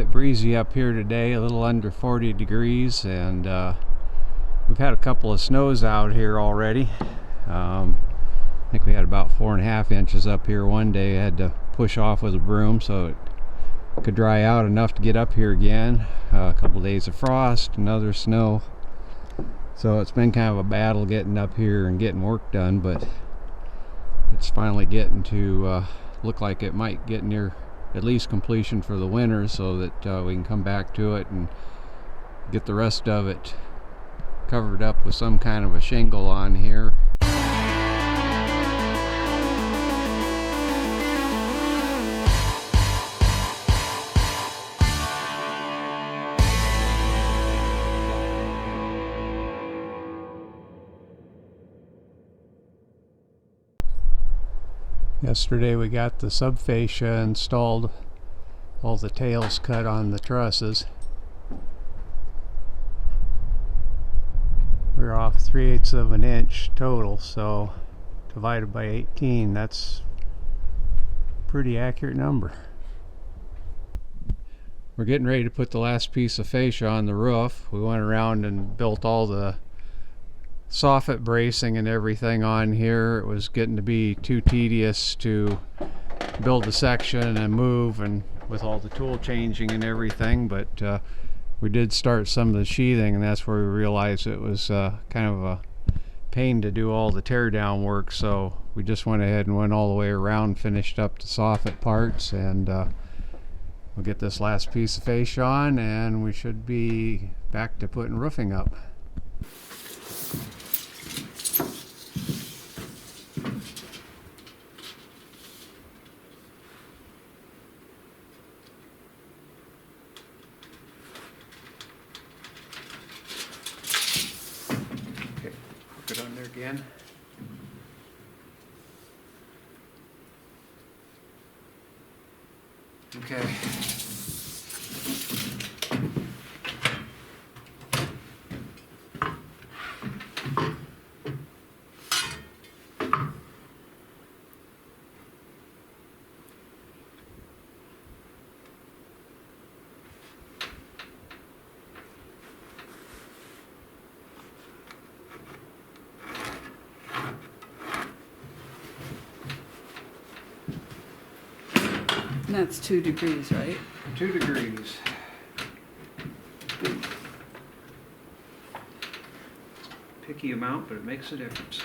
bit breezy up here today, a little under 40 degrees, and we've had a couple of snows out here already. I think we had about 4.5 inches up here one day. I had to push off with a broom so it could dry out enough to get up here again. A couple of days of frost, another snow. So it's been kind of a battle getting up here and getting work done, but it's finally getting to look like it might get near at least completion for the winter, so that we can come back to it and get the rest of it covered up with some kind of a shingle on here. Yesterday we got the subfascia installed, all the tails cut on the trusses. We're off 3/8 of an inch total, so divided by 18, that's a pretty accurate number. We're getting ready to put the last piece of fascia on the roof. We went around and built all the soffit bracing and everything on here. It was getting to be too tedious to build a section and move, and with all the tool changing and everything, but we did start some of the sheathing, and that's where we realized it was kind of a pain to do all the tear down work, so we just went ahead and went all the way around, finished up the soffit parts, and we'll get this last piece of fascia on and we should be back to putting roofing up. It on there again. Okay. And that's 2 degrees, right? 2 degrees. Picky amount, but it makes a difference.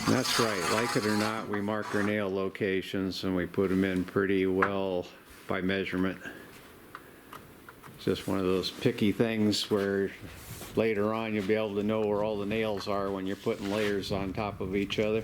That's right, like it or not, we mark our nail locations and we put them in pretty well by measurement. It's just one of those picky things where later on you'll be able to know where all the nails are when you're putting layers on top of each other.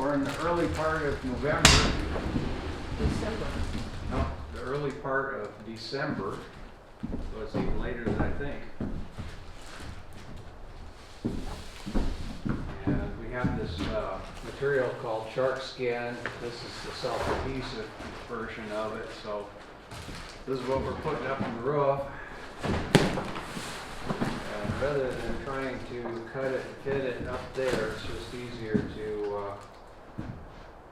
We're in the early part of November. December. No, the early part of December. So it's even later than I think. And we have this material called Sharkskin. This is the self-adhesive version of it. So this is what we're putting up on the roof. And rather than trying to cut it and fit it up there, it's just easier to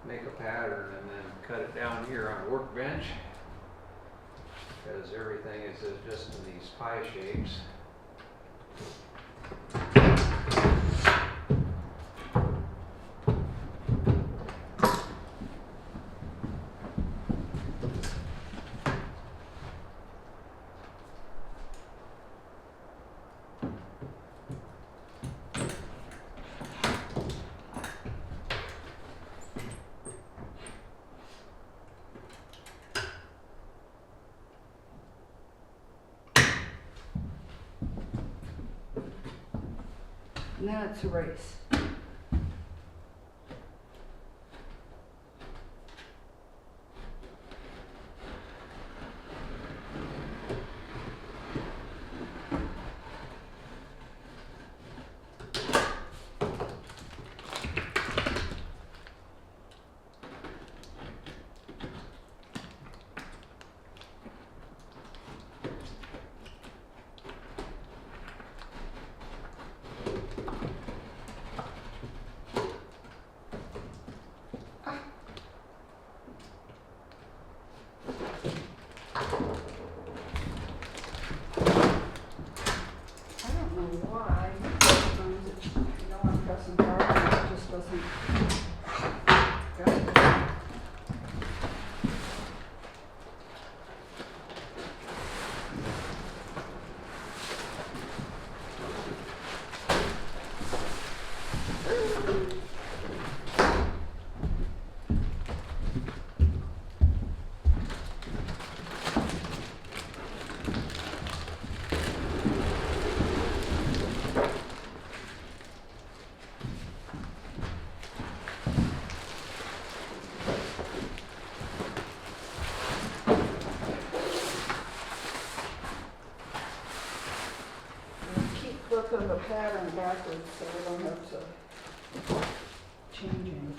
make a pattern and then cut it down here on a workbench, because everything is just in these pie shapes. Now it's a race. Why? Sometimes it, I'm pressing hard and it just doesn't go. Flipping the pattern backwards so we don't have to change anything.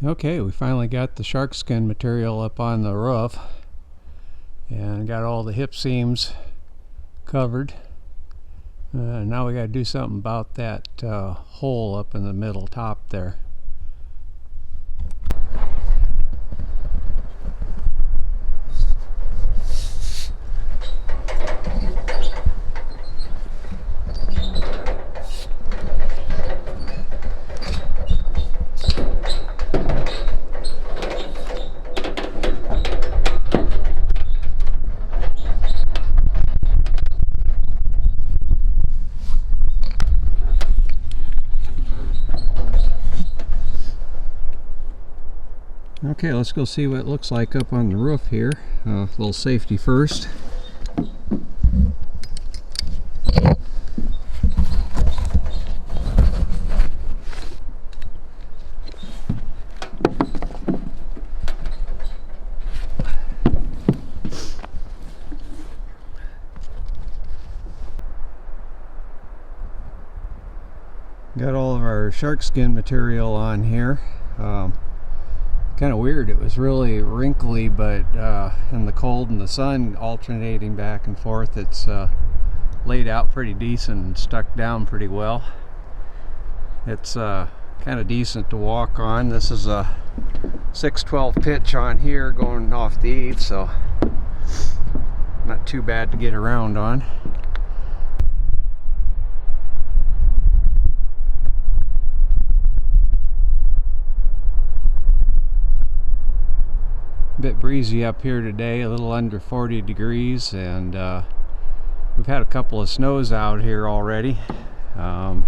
Okay, we finally got the Sharkskin material up on the roof and got all the hip seams covered. Now we got to do something about that hole up in the middle top there. Okay, let's go see what it looks like up on the roof here. A little safety first. of our Sharkskin material on here. Kind of weird, it was really wrinkly, but in the cold and the sun alternating back and forth, it's laid out pretty decent and stuck down pretty well. It's kind of decent to walk on. This is a 6/12 pitch on here going off the eaves, so not too bad to get around on. Bit breezy up here today, a little under 40 degrees, and we've had a couple of snows out here already. I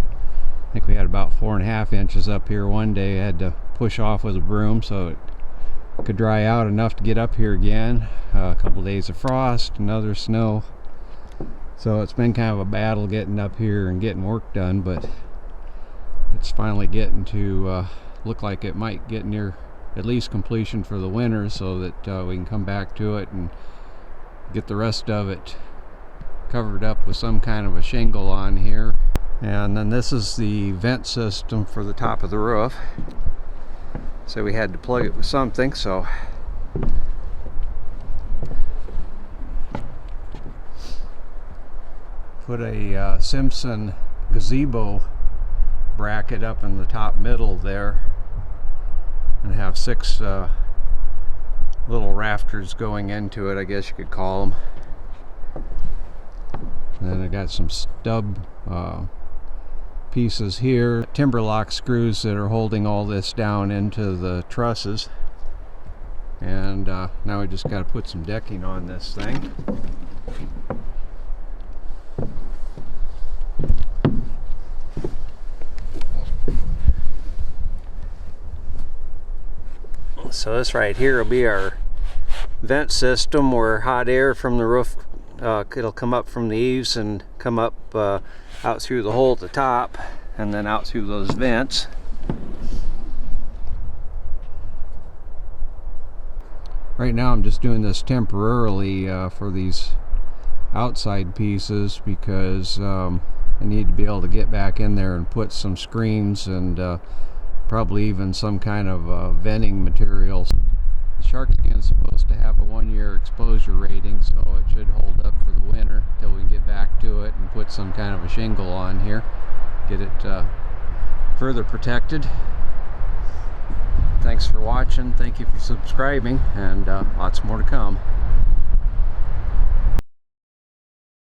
think we had about 4.5 inches up here one day. I had to push off with a broom so it could dry out enough to get up here again. A couple of days of frost, another snow. So it's been kind of a battle getting up here and getting work done, but it's finally getting to look like it might get near at least completion for the winter, so that we can come back to it and get the rest of it covered up with some kind of a shingle on here. And then this is the vent system for the top of the roof, so we had to plug it with something, so put a Simpson gazebo bracket up in the top middle there, and have 6 little rafters going into it, I guess you could call them. And then I got some stub pieces here, timber lock screws that are holding all this down into the trusses. And now we just got to put some decking on this thing. So this right here will be our vent system, where hot air from the roof, it'll come up from the eaves and come up out through the hole at the top and then out through those vents. Right now I'm just doing this temporarily for these outside pieces, because I need to be able to get back in there and put some screens and probably even some kind of venting materials. The Sharkskin is supposed to have a 1-year exposure rating, so it should hold up for the winter until we can get back to it and put some kind of a shingle on here, get it further protected. Thanks for watching, thank you for subscribing, and lots more to come.